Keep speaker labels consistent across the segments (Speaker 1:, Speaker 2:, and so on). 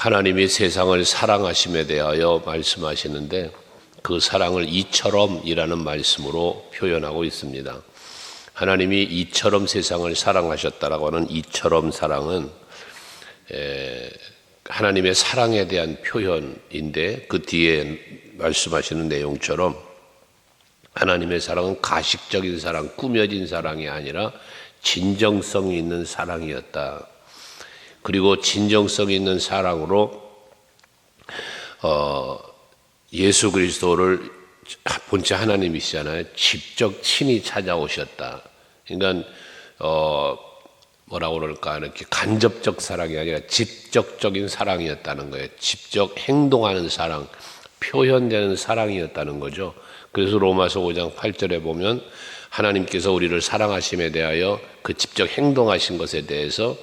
Speaker 1: 하나님이 세상을 사랑하심에 대하여 말씀하시는데 그 사랑을 이처럼이라는 말씀으로 표현하고 있습니다. 하나님이 이처럼 세상을 사랑하셨다라고 하는 이처럼 사랑은 하나님의 사랑에 대한 표현인데 그 뒤에 말씀하시는 내용처럼 하나님의 사랑은 가식적인 사랑, 꾸며진 사랑이 아니라 진정성이 있는 사랑이었다. 그리고 진정성 있는 사랑으로 예수 그리스도를 본체 하나님이시잖아요. 직접 친히 찾아오셨다. 그러니까 뭐라고 그럴까, 이렇게 간접적 사랑이 아니라 직접적인 사랑이었다는 거예요. 직접 행동하는 사랑, 표현되는 사랑이었다는 거죠. 그래서 로마서 5장 8절에 보면 하나님께서 우리를 사랑하심에 대하여 그 직접 행동하신 것에 대해서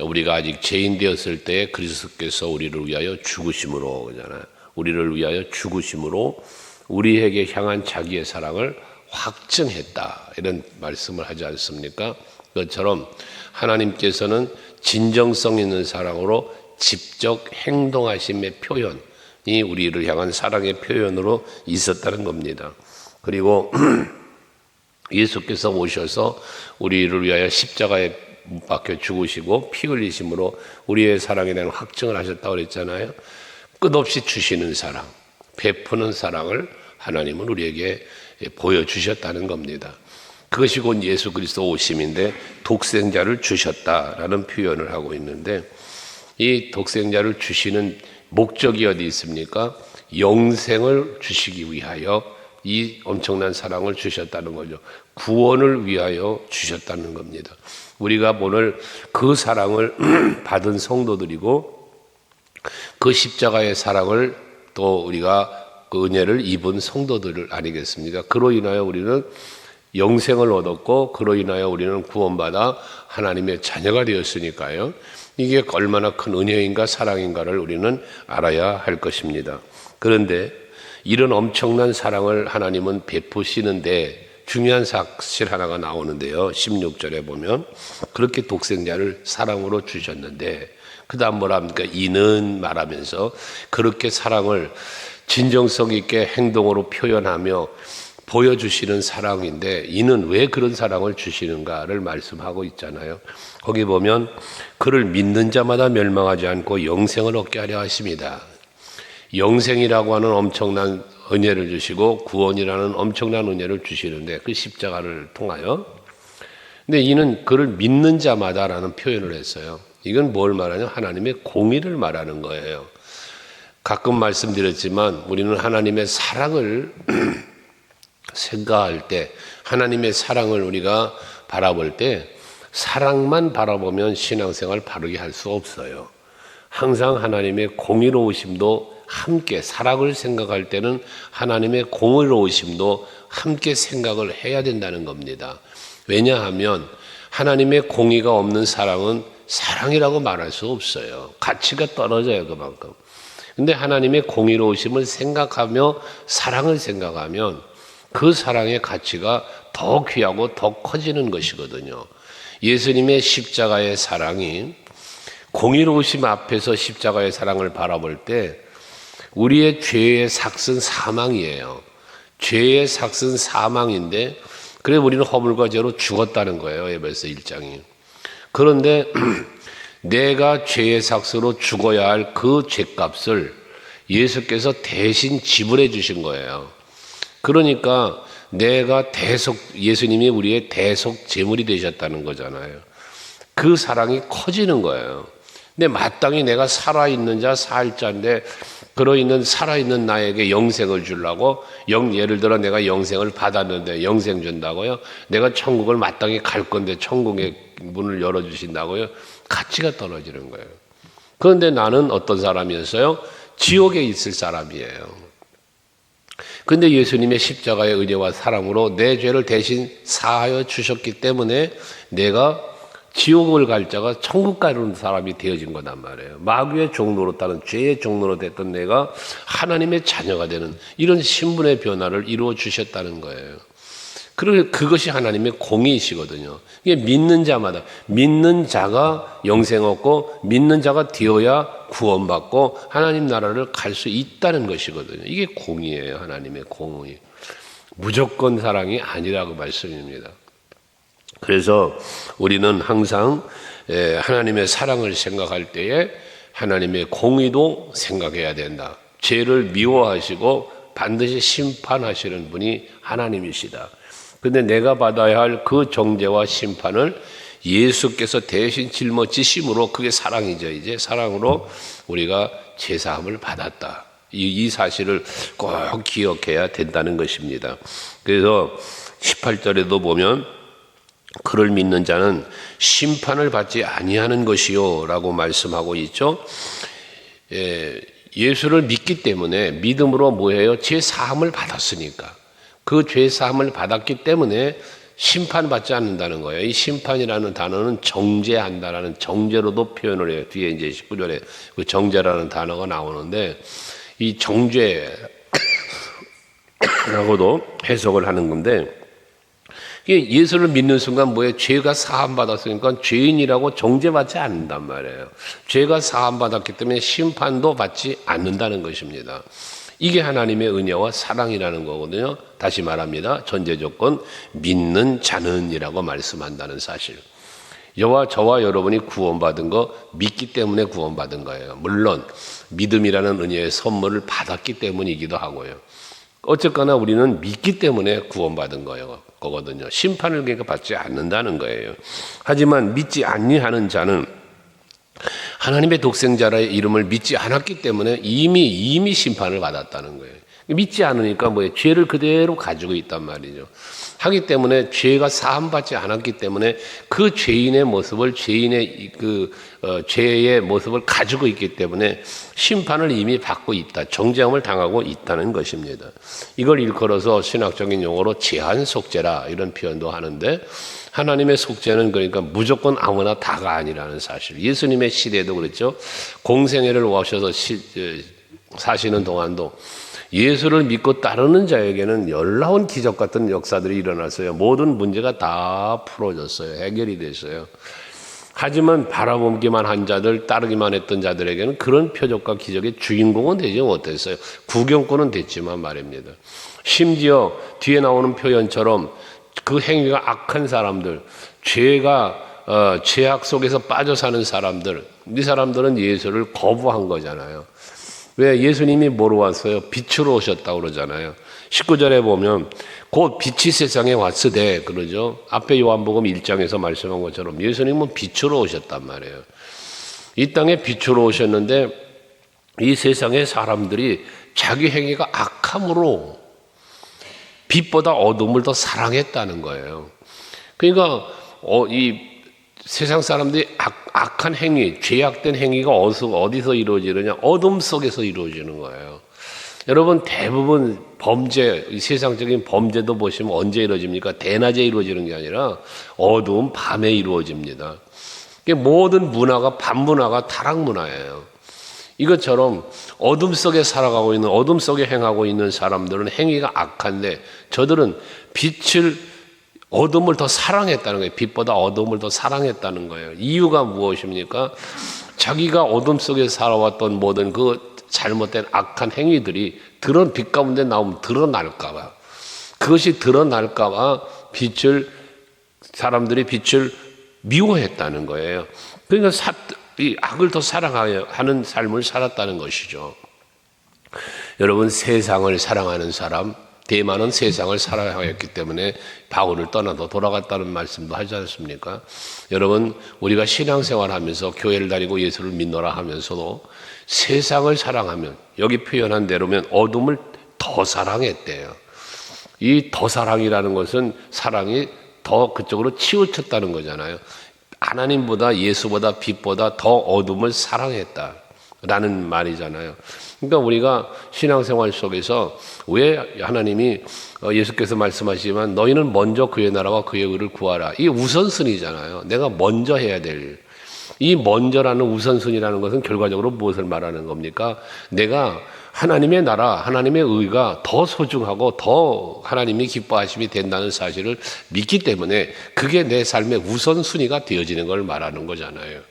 Speaker 1: 우리가 아직 죄인 되었을 때 그리스도께서 우리를 위하여 죽으심으로, 그러잖아요. 우리를 위하여 죽으심으로 우리에게 향한 자기의 사랑을 확증했다. 이런 말씀을 하지 않습니까? 그것처럼 하나님께서는 진정성 있는 사랑으로 직접 행동하심의 표현이 우리를 향한 사랑의 표현으로 있었다는 겁니다. 그리고 예수께서 오셔서 우리를 위하여 십자가에 못 박혀 죽으시고 피 흘리심으로 우리의 사랑에 대한 확증을 하셨다고 그랬잖아요. 끝없이 주시는 사랑, 베푸는 사랑을 하나님은 우리에게 보여주셨다는 겁니다. 그것이 곧 예수 그리스도 오심인데 독생자를 주셨다라는 표현을 하고 있는데 이 독생자를 주시는 목적이 어디 있습니까? 영생을 주시기 위하여 이 엄청난 사랑을 주셨다는 거죠. 구원을 위하여 주셨다는 겁니다. 우리가 오늘 그 사랑을 받은 성도들이고 그 십자가의 사랑을 또 우리가 그 은혜를 입은 성도들 아니겠습니까? 그로 인하여 우리는 영생을 얻었고 그로 인하여 우리는 구원받아 하나님의 자녀가 되었으니까요. 이게 얼마나 큰 은혜인가 사랑인가를 우리는 알아야 할 것입니다. 그런데 이런 엄청난 사랑을 하나님은 베푸시는데 중요한 사실 하나가 나오는데요. 16절에 보면 그렇게 독생자를 사랑으로 주셨는데 그 다음 뭐라 합니까? 이는 말하면서 그렇게 사랑을 진정성 있게 행동으로 표현하며 보여주시는 사랑인데 이는 왜 그런 사랑을 주시는가를 말씀하고 있잖아요. 거기 보면 그를 믿는 자마다 멸망하지 않고 영생을 얻게 하려 하심이다. 영생이라고 하는 엄청난 은혜를 주시고 구원이라는 엄청난 은혜를 주시는데 그 십자가를 통하여 근데 이는 그를 믿는 자마다라는 표현을 했어요. 이건 뭘 말하냐? 하나님의 공의를 말하는 거예요. 가끔 말씀드렸지만 우리는 하나님의 사랑을 생각할 때 하나님의 사랑을 우리가 바라볼 때 사랑만 바라보면 신앙생활 바르게 할 수 없어요. 항상 하나님의 공의로우심도 함께 사랑을 생각할 때는 하나님의 공의로우심도 함께 생각을 해야 된다는 겁니다. 왜냐하면 하나님의 공의가 없는 사랑은 사랑이라고 말할 수 없어요. 가치가 떨어져요, 그만큼. 근데 하나님의 공의로우심을 생각하며 사랑을 생각하면 그 사랑의 가치가 더 귀하고 더 커지는 것이거든요. 예수님의 십자가의 사랑이 공의로우심 앞에서 십자가의 사랑을 바라볼 때 우리의 죄의 삭은 사망이에요. 죄의 삭은 사망인데 그래서 우리는 허물과 죄로 죽었다는 거예요. 에베소 1장이. 그런데 내가 죄의 삭으로 죽어야 할 그 죄값을 예수께서 대신 지불해 주신 거예요. 그러니까 내가 예수님이 우리의 대속 제물이 되셨다는 거잖아요. 그 사랑이 커지는 거예요. 근데 마땅히 내가 살아있는 자 살자인데 그러있는 살아있는 나에게 영생을 주려고 예를 들어 내가 영생을 받았는데 영생 준다고요? 내가 천국을 마땅히 갈 건데 천국의 문을 열어주신다고요? 가치가 떨어지는 거예요. 그런데 나는 어떤 사람이었어요? 지옥에 있을 사람이에요. 그런데 예수님의 십자가의 은혜와 사랑으로 내 죄를 대신 사하여 주셨기 때문에 내가 지옥을 갈 자가 천국 가는 사람이 되어진 거단 말이에요. 마귀의 종로로 따른 죄의 종로로 됐던 내가 하나님의 자녀가 되는 이런 신분의 변화를 이루어 주셨다는 거예요. 그리고 그것이 하나님의 공의이시거든요. 이게 믿는 자마다, 믿는 자가 영생 얻고 믿는 자가 되어야 구원받고 하나님 나라를 갈 수 있다는 것이거든요. 이게 공의예요. 하나님의 공의. 무조건 사랑이 아니라고 말씀입니다. 그래서 우리는 항상 하나님의 사랑을 생각할 때에 하나님의 공의도 생각해야 된다. 죄를 미워하시고 반드시 심판하시는 분이 하나님이시다. 근데 내가 받아야 할 그 정죄와 심판을 예수께서 대신 짊어지심으로 그게 사랑이죠. 이제 사랑으로 우리가 제사함을 받았다. 이 사실을 꼭 기억해야 된다는 것입니다. 그래서 18절에도 보면 그를 믿는 자는 심판을 받지 아니하는 것이요 라고 말씀하고 있죠. 예수를 믿기 때문에 믿음으로 뭐예요? 죄 사함을 받았으니까 그 죄 사함을 받았기 때문에 심판받지 않는다는 거예요. 이 심판이라는 단어는 정죄한다라는 정죄로도 표현을 해요. 뒤에 이제 19절에 그 정죄라는 단어가 나오는데 이 정죄라고도 해석을 하는 건데 예수를 믿는 순간 뭐예요? 죄가 사함받았으니까 죄인이라고 정죄받지 않는단 말이에요. 죄가 사함받았기 때문에 심판도 받지 않는다는 것입니다. 이게 하나님의 은혜와 사랑이라는 거거든요. 다시 말합니다. 전제 조건 믿는 자는이라고 말씀한다는 사실. 저와 여러분이 구원받은 거 믿기 때문에 구원받은 거예요. 물론 믿음이라는 은혜의 선물을 받았기 때문이기도 하고요. 어쨌거나 우리는 믿기 때문에 구원받은 거거든요. 심판을 그러니까 받지 않는다는 거예요. 하지만 믿지 아니하는 자는 하나님의 독생자라의 이름을 믿지 않았기 때문에 이미 심판을 받았다는 거예요. 믿지 않으니까 뭐예요? 죄를 그대로 가지고 있단 말이죠. 하기 때문에 죄가 사함받지 않았기 때문에 그 죄인의 모습을 죄의 모습을 가지고 있기 때문에 심판을 이미 받고 있다. 정죄함을 당하고 있다는 것입니다. 이걸 일컬어서 신학적인 용어로 제한 속죄라 이런 표현도 하는데 하나님의 속죄는 그러니까 무조건 아무나 다가 아니라는 사실. 예수님의 시대도 그렇죠. 공생애를 오셔서 사시는 동안도 예수를 믿고 따르는 자에게는 놀라운 기적 같은 역사들이 일어났어요. 모든 문제가 다 풀어졌어요. 해결이 됐어요. 하지만 바라보기만 한 자들, 따르기만 했던 자들에게는 그런 표적과 기적의 주인공은 되지 못했어요. 구경꾼은 됐지만 말입니다. 심지어 뒤에 나오는 표현처럼 그 행위가 악한 사람들, 죄악 속에서 빠져 사는 사람들, 이 사람들은 예수를 거부한 거잖아요. 왜? 예수님이 뭐로 왔어요? 빛으로 오셨다고 그러잖아요. 19절에 보면 곧 빛이 세상에 왔으되 그러죠. 앞에 요한복음 1장에서 말씀한 것처럼 예수님은 빛으로 오셨단 말이에요. 이 땅에 빛으로 오셨는데 이 세상의 사람들이 자기 행위가 악함으로 빛보다 어둠을 더 사랑했다는 거예요. 그러니까 이 세상 사람들이 악한 행위, 죄악된 행위가 어디서 이루어지느냐? 어둠 속에서 이루어지는 거예요. 여러분 대부분 범죄, 세상적인 범죄도 보시면 언제 이루어집니까? 대낮에 이루어지는 게 아니라 어두운 밤에 이루어집니다. 모든 문화가 밤문화가 타락문화예요. 이것처럼 어둠 속에 살아가고 있는, 어둠 속에 행하고 있는 사람들은 행위가 악한데 저들은 어둠을 더 사랑했다는 거예요. 빛보다 어둠을 더 사랑했다는 거예요. 이유가 무엇입니까? 자기가 어둠 속에 살아왔던 모든 그 잘못된 악한 행위들이 빛 가운데 나오면 드러날까봐. 그것이 드러날까봐 사람들이 빛을 미워했다는 거예요. 그러니까 이 악을 더 사랑하는 삶을 살았다는 것이죠. 여러분, 세상을 사랑하는 사람, 대만은 세상을 사랑하였기 때문에 바울을 떠나서 돌아갔다는 말씀도 하지 않습니까? 여러분, 우리가 신앙생활하면서 교회를 다니고 예수를 믿노라 하면서도 세상을 사랑하면 여기 표현한 대로면 어둠을 더 사랑했대요. 이 더 사랑이라는 것은 사랑이 더 그쪽으로 치우쳤다는 거잖아요. 하나님보다 예수보다 빛보다 더 어둠을 사랑했다라는 말이잖아요. 그러니까 우리가 신앙생활 속에서 왜 하나님이 예수께서 말씀하시지만 너희는 먼저 그의 나라와 그의 의를 구하라. 이게 우선순위잖아요. 내가 먼저 해야 될 일. 이 먼저라는 우선순위라는 것은 결과적으로 무엇을 말하는 겁니까? 내가 하나님의 나라, 하나님의 의가 더 소중하고 더 하나님이 기뻐하심이 된다는 사실을 믿기 때문에 그게 내 삶의 우선순위가 되어지는 걸 말하는 거잖아요.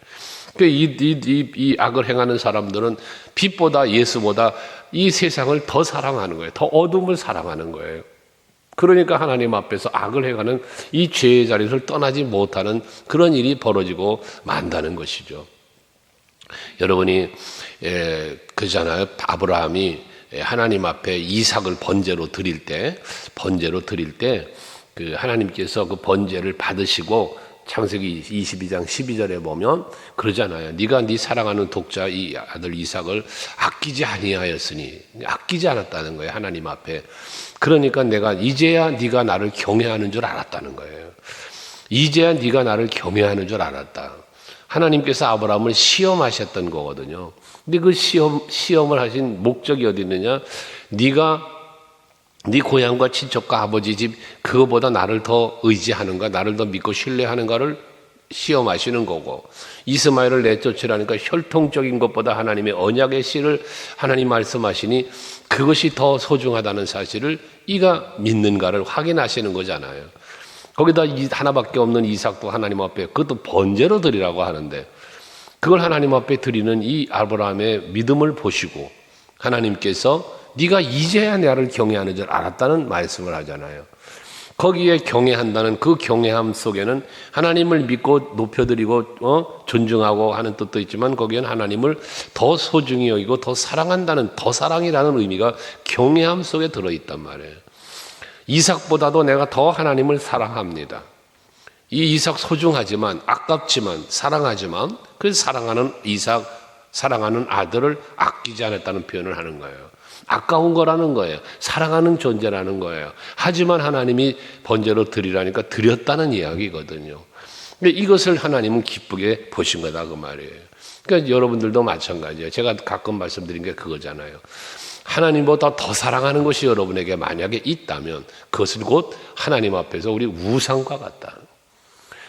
Speaker 1: 이 악을 행하는 사람들은 빛보다 예수보다 이 세상을 더 사랑하는 거예요. 더 어둠을 사랑하는 거예요. 그러니까 하나님 앞에서 악을 행하는 이 죄의 자리를 떠나지 못하는 그런 일이 벌어지고 만다는 것이죠. 여러분이 그잖아요. 아브라함이 하나님 앞에 이삭을 번제로 드릴 때 그 하나님께서 그 번제를 받으시고 창세기 22장 12절에 보면 그러잖아요. 네가 네 사랑하는 독자 이 아들 이삭을 아끼지 아니하였으니, 아끼지 않았다는 거예요. 하나님 앞에. 그러니까 내가 이제야 네가 나를 경외하는 줄 알았다는 거예요. 이제야 네가 나를 경외하는 줄 알았다. 하나님께서 아브라함을 시험하셨던 거거든요. 근데 그 시험을 하신 목적이 어디 있느냐? 네가 네 고향과 친척과 아버지 집 그거보다 나를 더 의지하는가, 나를 더 믿고 신뢰하는가를 시험하시는 거고, 이스마엘을 내쫓으라니까 혈통적인 것보다 하나님의 언약의 씨를 하나님 말씀하시니 그것이 더 소중하다는 사실을 이가 믿는가를 확인하시는 거잖아요. 거기다 하나밖에 없는 이삭도 하나님 앞에 그것도 번제로 드리라고 하는데, 그걸 하나님 앞에 드리는 이 아브라함의 믿음을 보시고 하나님께서 네가 이제야 나를 경외하는 줄 알았다는 말씀을 하잖아요. 거기에 경외한다는 그 경외함 속에는 하나님을 믿고 높여드리고 존중하고 하는 뜻도 있지만, 거기에는 하나님을 더 소중히 여기고 더 사랑한다는, 더 사랑이라는 의미가 경외함 속에 들어있단 말이에요. 이삭보다도 내가 더 하나님을 사랑합니다. 이 이삭 소중하지만, 아깝지만, 사랑하지만, 그래서 사랑하는 이삭, 사랑하는 아들을 아끼지 않았다는 표현을 하는 거예요. 아까운 거라는 거예요. 사랑하는 존재라는 거예요. 하지만 하나님이 번제로 드리라니까 드렸다는 이야기거든요. 근데 이것을 하나님은 기쁘게 보신 거다 그 말이에요. 그러니까 여러분들도 마찬가지예요. 제가 가끔 말씀드린 게 그거잖아요. 하나님보다 더 사랑하는 것이 여러분에게 만약에 있다면 그것은 곧 하나님 앞에서 우리 우상과 같다.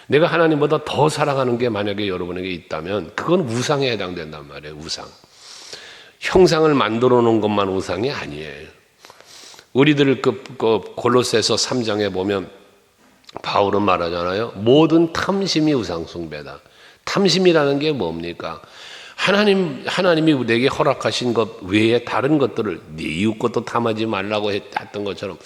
Speaker 1: 내가 하나님보다 더 사랑하는 게 만약에 여러분에게 있다면 그건 우상에 해당된단 말이에요. 우상. 형상을 만들어 놓은 것만 우상이 아니에요. 우리들 골로새서 3장에 보면 바울은 말하잖아요. 모든 탐심이 우상 숭배다. 탐심이라는 게 뭡니까? 하나님이 내게 허락하신 것 외에 다른 것들을 네 이웃 것도 탐하지 말라고 했던 것처럼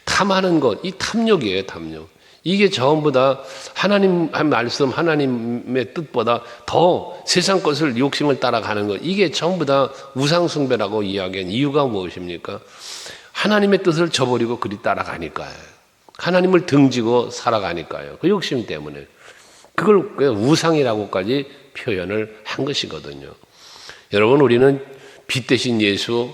Speaker 1: 탐하는 것, 이 탐욕이에요, 탐욕. 이게 전부 다 하나님 말씀, 하나님의 뜻보다 더 세상 것을 욕심을 따라가는 것, 이게 전부 다 우상숭배라고 이야기한 이유가 무엇입니까? 하나님의 뜻을 저버리고 그리 따라가니까요. 하나님을 등지고 살아가니까요. 그 욕심 때문에. 그걸 우상이라고까지 표현을 한 것이거든요. 여러분, 우리는 빛 대신 예수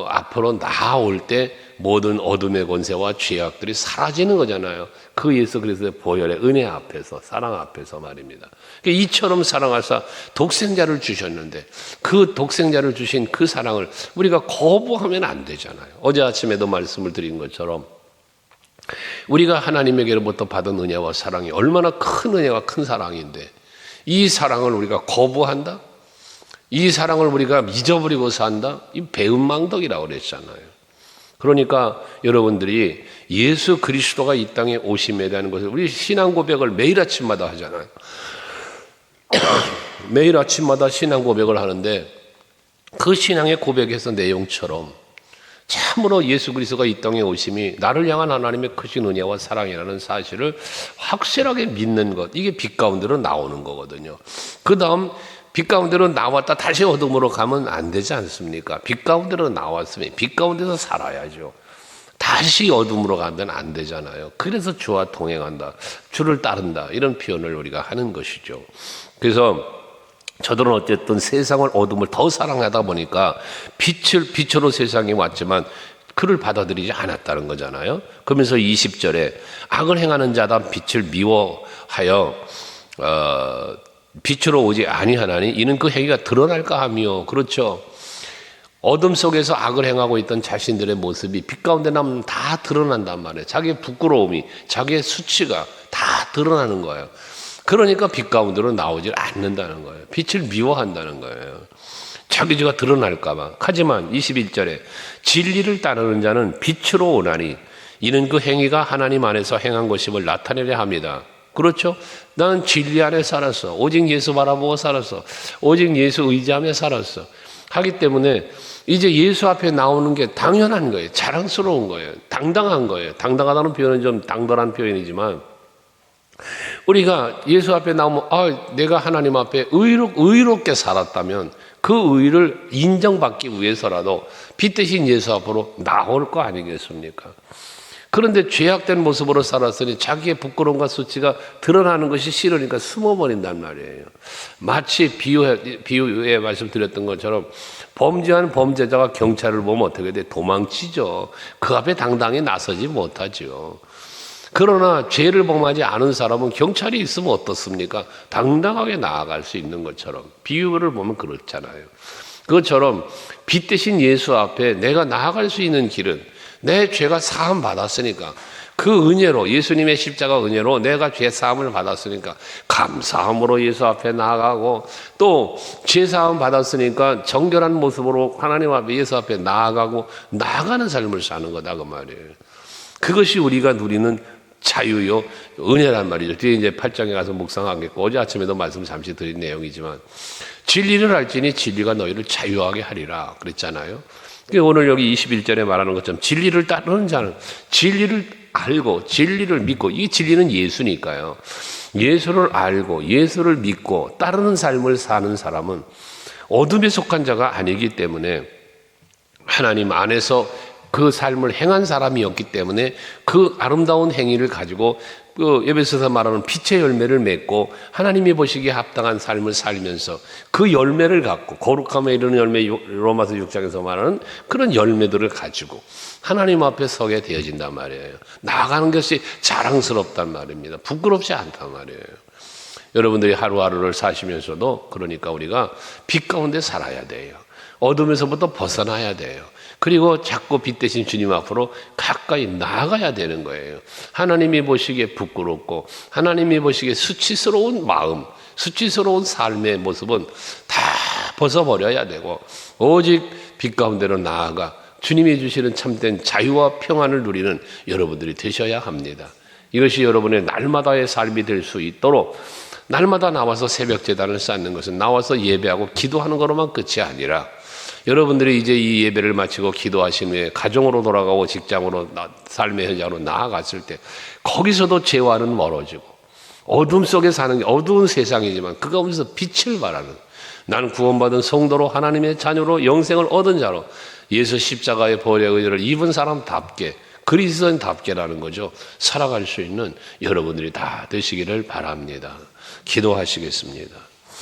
Speaker 1: 앞으로 나아올 때 모든 어둠의 권세와 죄악들이 사라지는 거잖아요. 그 예수 그리스도의 보혈의 은혜 앞에서, 사랑 앞에서 말입니다. 이처럼 사랑하사 독생자를 주셨는데 그 독생자를 주신 그 사랑을 우리가 거부하면 안 되잖아요. 어제 아침에도 말씀을 드린 것처럼 우리가 하나님에게로부터 받은 은혜와 사랑이 얼마나 큰 은혜와 큰 사랑인데 이 사랑을 우리가 거부한다? 이 사랑을 우리가 잊어버리고 산다? 이 배은망덕이라고 그랬잖아요. 그러니까 여러분들이 예수 그리스도가 이 땅에 오심에 대한 것을 우리 신앙 고백을 매일 아침마다 하잖아요. 매일 아침마다 신앙 고백을 하는데 그 신앙의 고백에서 내용처럼 참으로 예수 그리스도가 이 땅에 오심이 나를 향한 하나님의 크신 은혜와 사랑이라는 사실을 확실하게 믿는 것, 이게 빛 가운데로 나오는 거거든요. 그 다음 빛 가운데로 나왔다 다시 어둠으로 가면 안 되지 않습니까? 빛 가운데로 나왔으면 빛 가운데서 살아야죠. 다시 어둠으로 가면 안 되잖아요. 그래서 주와 동행한다, 주를 따른다, 이런 표현을 우리가 하는 것이죠. 그래서 저들은 어쨌든 세상을, 어둠을 더 사랑하다 보니까 빛으로 세상에 왔지만 그를 받아들이지 않았다는 거잖아요. 그러면서 20절에 악을 행하는 자다 빛을 미워하여 빛으로 오지 아니하나니 이는 그 행위가 드러날까 하며. 그렇죠. 어둠 속에서 악을 행하고 있던 자신들의 모습이 빛 가운데 나면 다 드러난단 말이에요. 자기의 부끄러움이, 자기의 수치가 다 드러나는 거예요. 그러니까 빛 가운데로 나오질 않는다는 거예요. 빛을 미워한다는 거예요. 자기 죄가 드러날까 봐. 하지만 21절에 진리를 따르는 자는 빛으로 오나니 이는 그 행위가 하나님 안에서 행한 것임을 나타내려 합니다. 그렇죠? 나는 진리 안에 살았어. 오직 예수 바라보고 살았어. 오직 예수 의지하며 살았어. 하기 때문에 이제 예수 앞에 나오는 게 당연한 거예요. 자랑스러운 거예요. 당당한 거예요. 당당하다는 표현은 좀 당돌한 표현이지만 우리가 예수 앞에 나오면 내가 하나님 앞에 의롭게 살았다면 그 의를 인정받기 위해서라도 빛 대신 예수 앞으로 나올 거 아니겠습니까? 그런데 죄악된 모습으로 살았으니 자기의 부끄러움과 수치가 드러나는 것이 싫으니까 숨어버린단 말이에요. 마치 비유에 말씀드렸던 것처럼 범죄한 범죄자가 경찰을 보면 어떻게 돼? 도망치죠. 그 앞에 당당히 나서지 못하죠. 그러나 죄를 범하지 않은 사람은 경찰이 있으면 어떻습니까? 당당하게 나아갈 수 있는 것처럼 비유를 보면 그렇잖아요. 그것처럼 빛 대신 예수 앞에 내가 나아갈 수 있는 길은 내 죄가 사함 받았으니까 그 은혜로 예수님의 십자가 은혜로 내가 죄 사함을 받았으니까 감사함으로 예수 앞에 나아가고 또 죄 사함 받았으니까 정결한 모습으로 하나님 앞에 예수 앞에 나아가고 나아가는 삶을 사는 거다 그 말이에요. 그것이 우리가 누리는 자유요 은혜란 말이죠. 뒤에 이제 8장에 가서 묵상하겠고 어제 아침에도 말씀 잠시 드린 내용이지만 진리를 알지니 진리가 너희를 자유하게 하리라 그랬잖아요. 오늘 여기 21절에 말하는 것처럼 진리를 따르는 자는 진리를 알고 진리를 믿고 이 진리는 예수니까요. 예수를 알고 예수를 믿고 따르는 삶을 사는 사람은 어둠에 속한 자가 아니기 때문에 하나님 안에서 그 삶을 행한 사람이었기 때문에 그 아름다운 행위를 가지고 에베소서 말하는 빛의 열매를 맺고 하나님이 보시기에 합당한 삶을 살면서 그 열매를 갖고 거룩함에 이르는 열매 로마서 6장에서 말하는 그런 열매들을 가지고 하나님 앞에 서게 되어진단 말이에요. 나아가는 것이 자랑스럽단 말입니다. 부끄럽지 않단 말이에요. 여러분들이 하루하루를 사시면서도 그러니까 우리가 빛 가운데 살아야 돼요. 어둠에서부터 벗어나야 돼요. 그리고 자꾸 빛 대신 주님 앞으로 가까이 나아가야 되는 거예요. 하나님이 보시기에 부끄럽고 하나님이 보시기에 수치스러운 마음, 수치스러운 삶의 모습은 다 벗어버려야 되고 오직 빛 가운데로 나아가 주님이 주시는 참된 자유와 평안을 누리는 여러분들이 되셔야 합니다. 이것이 여러분의 날마다의 삶이 될 수 있도록 날마다 나와서 새벽 제단을 쌓는 것은 나와서 예배하고 기도하는 것으로만 끝이 아니라 여러분들이 이제 이 예배를 마치고 기도하신 후에 가정으로 돌아가고 직장으로 삶의 현장으로 나아갔을 때 거기서도 죄와는 멀어지고 어둠 속에 사는 게 어두운 세상이지만 그 가운데서 빛을 발하는 나는 구원받은 성도로 하나님의 자녀로 영생을 얻은 자로 예수 십자가의 보혈의 의를 입은 사람답게 그리스도인답게라는 거죠. 살아갈 수 있는 여러분들이 다 되시기를 바랍니다. 기도하시겠습니다.